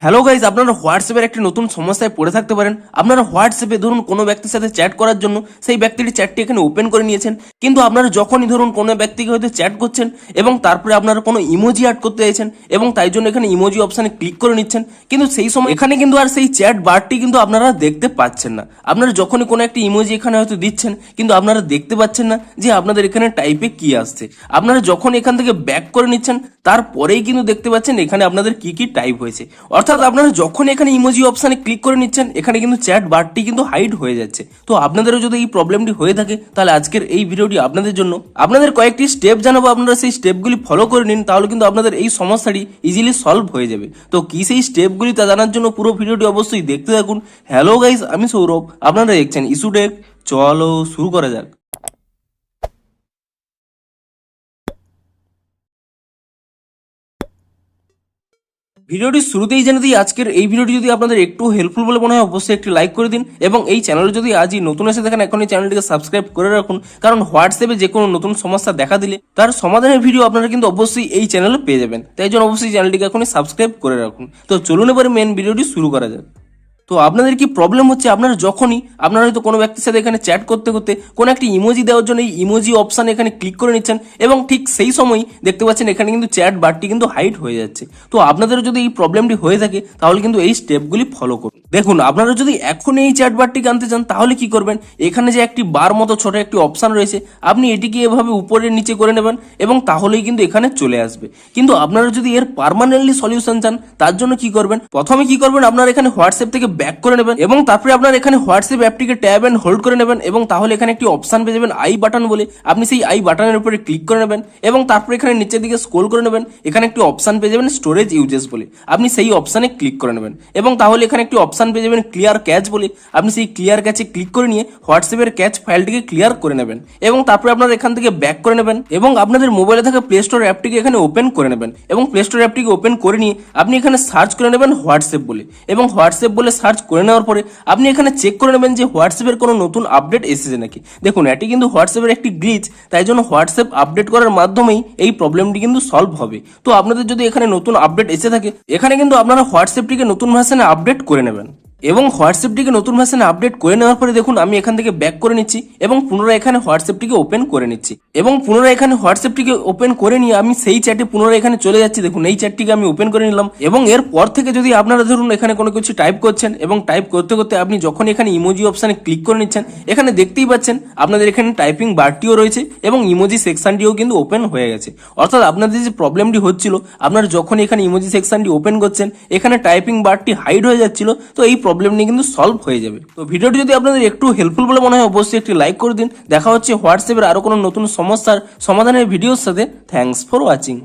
Hello guys, আপনারা হোয়াটসঅ্যাপের একটি নতুন সমস্যায় পড়ে থাকতে পারেন। আপনারা হোয়াটসঅ্যাপে ধরুন কোনো ব্যক্তির সাথে চ্যাট করার জন্য সেই ব্যক্তির চ্যাটটি এখানে ওপেন করে নিয়েছেন, কিন্তু আপনারা যখনই ধরুন কোনো ব্যক্তিকে হয়তো চ্যাট করছেন এবং তারপরে আপনারা কোনো ইমোজি অ্যাড করতে চাইছেন এবং তাই জন্য এখানে ইমোজি অপশানে ক্লিক করে নিচ্ছেন, কিন্তু সেই সময় এখানে কিন্তু আর সেই চ্যাট বারটি কিন্তু আপনারা দেখতে পাচ্ছেন না। আপনারা যখনই কোনো একটি ইমোজি এখানে হয়তো দিচ্ছেন, কিন্তু আপনারা দেখতে পাচ্ছেন না যে আপনাদের এখানে টাইপে কি আসছে। আপনারা যখন এখান থেকে ব্যাক করে নিচ্ছেন তারপরেই কিন্তু দেখতে পাচ্ছেন এখানে আপনাদের কি কি টাইপ হয়েছে। অর্থাৎ আপনারা যখন এখানে ইমোজি অপশানে ক্লিক করে নিচ্ছেন, এখানে কিন্তু চ্যাট বারটি কিন্তু হাইড হয়ে যাচ্ছে। তো আপনাদেরও যদি এই প্রবলেমটি হয়ে থাকে, তাহলে আজকের এই ভিডিওটি আপনাদের জন্য। আপনাদের কয়েকটি স্টেপ জানাবো, আপনারা সেই স্টেপগুলি ফলো করে নিন, তাহলে কিন্তু আপনাদের এই সমস্যাটি ইজিলি সলভ হয়ে যাবে। তো কি সেই স্টেপগুলি তা জানার জন্য পুরো ভিডিওটি অবশ্যই দেখতে থাকুন। হ্যালো গাইস, আমি সৌরভ, আপনারা দেখছেন ইস্যু টেক। চলো শুরু করা যাক। ভিডিওটি শুরুতেই জেনে দিই, আজকের এই ভিডিওটি যদি আপনাদের একটু হেল্পফুল বলে মনে হয় অবশ্যই একটি লাইক করে দিন, এবং এই চ্যানেলে যদি আজই নতুন এসে দেখেন এখনই চ্যানেলটিকে সাবস্ক্রাইব করে রাখুন, কারণ হোয়াটসঅ্যাপে যে কোনো নতুন সমস্যা দেখা দিলে তার সমাধানের ভিডিও আপনারা কিন্তু অবশ্যই এই চ্যানেলে পেয়ে যাবেন। তাই জন্য অবশ্যই চ্যানেলটিকে এখনই সাবস্ক্রাইব করে রাখুন। তো চলুন এবারে মেন ভিডিওটি শুরু করা যাক। তো আপনাদের কি প্রবলেম হচ্ছে, আপনারা যখনই আপনারা হয়তো কোনো ব্যক্তির সাথে এখানে চ্যাট করতে করতে কোনো একটি ইমোজি দেওয়ার জন্য এই ইমোজি অপশানে এখানে ক্লিক করে নিচ্ছেন, এবং ঠিক সেই সময় দেখতে পাচ্ছেন এখানে কিন্তু চ্যাট বারটি কিন্তু হাইড হয়ে যাচ্ছে। তো আপনাদেরও যদি এই প্রবলেমটি হয়ে থাকে, তাহলে কিন্তু এই স্টেপগুলি ফলো করুন। দেখুন, আপনারা যদি এখন এই চ্যাট বারটিকে আনতে চান, তাহলে কি করবেন, এখানে যে একটি বার মতো ছোট একটি অপশান রয়েছে, আপনি এটিকে এভাবে উপরে নিচে করে নেবেন এবং তাহলেই কিন্তু এখানে চলে আসবে। কিন্তু আপনারা যদি এর পার্মানেন্টলি সলিউশন চান, তার জন্য কি করবেন, প্রথমে কি করবেন, আপনারা এখানে হোয়াটসঅ্যাপ থেকে ব্যাক করে নেবেন এবং তারপরে আপনার এখানে হোয়াটসঅ্যাপ অ্যাপটিকে ট্যাব এন্ড হোল্ড করে নেবেন, এবং তাহলে এখানে একটি অপশন পেয়ে যাবেন আই বাটন বলে। আপনি সেই আই বাটনের উপরে ক্লিক করে নেবেন এবং তারপরে এখানে নিচের দিকে স্ক্রল করে নেবেন, এখানে একটি অপশন পেয়ে যাবেন স্টোরেজ ইউজেস বলে। আপনি সেই অপশানে ক্লিক করে নেবেন এবং তাহলে এখানে একটি অপশন পেয়ে যাবেন ক্লিয়ার ক্যাচ বলে। আপনি সেই ক্লিয়ার ক্যাচে ক্লিক করে নিয়ে হোয়াটসঅ্যাপের ক্যাচ ফাইলটিকে ক্লিয়ার করে নেবেন এবং তারপরে আপনারা এখান থেকে ব্যাক করে নেবেন এবং আপনাদের মোবাইলে থাকা প্লে স্টোর অ্যাপটিকে এখানে ওপেন করে নেবেন, এবং প্লে স্টোর অ্যাপটিকে ওপেন করে নিয়ে আপনি এখানে সার্চ করে নেবেন হোয়াটসঅ্যাপ বলে, এবং হোয়াটসঅ্যাপ বলে সার্চ করে নেওয়ার পরে আপনি এখানে চেক করে নেবেন যে হোয়াটসঅ্যাপের কোনো নতুন আপডেট এসেছে নাকি। দেখুন, এটি কিন্তু হোয়াটসঅ্যাপের একটি গ্লিচ, তাই জন্য হোয়াটসঅ্যাপ আপডেট করার মাধ্যমেই এই প্রবলেমটি কিন্তু সলভ হবে। তো আপনাদের যদি এখানে নতুন আপডেট এসে থাকে, এখানে কিন্তু আপনারা হোয়াটসঅ্যাপটিকে নতুন ভার্সনে আপডেট করে নেবেন, এবং হোয়াটসঅ্যাপটিকে নতুন ভার্সনে আপডেট করে নেওয়ার পরে দেখুন আমি এখান থেকে ব্যাক করে নিচ্ছি এবং পুনরায় এখানে হোয়াটসঅ্যাপটিকে ওপেন করে নিচ্ছি, এবং পুনরায় এখানে হোয়াটসঅ্যাপটিকে ওপেন করে নিয়ে আমি সেই চ্যাটে পুনরায় এখানে চলে যাচ্ছি। দেখুন, এই চ্যাটটিকে আমি ওপেন করে নিলাম, এবং এরপর থেকে যদি আপনারা ধরুন এখানে কোনো কিছু টাইপ করছেন এবং টাইপ করতে করতে আপনি যখন এখানে ইমোজি অপশানে ক্লিক করে নিচ্ছেন, এখানে দেখতেই পাচ্ছেন আপনাদের এখানে টাইপিং বারটিও রয়েছে এবং ইমোজি সেকশনটিও কিন্তু ওপেন হয়ে গেছে। অর্থাৎ আপনাদের যে প্রবলেমটি হচ্ছিল, আপনারা যখন এখানে ইমোজি সেকশনটি ওপেন করছেন, এখানে টাইপিং বারটি হাইড হয়ে যাচ্ছিল, তো এই প্রবলেম নিয়ে কিন্তু সলভ হয়ে যাবে। তো ভিডিওটি যদি আপনাদের একটু হেল্পফুল বলে মনে হয় অবশ্যই একটি লাইক করে দিন। দেখা হচ্ছে হোয়াটসঅ্যাপের আরো কোনো নতুন সমস্যার সমাধানের ভিডিওর সাথে। Thanks for watching.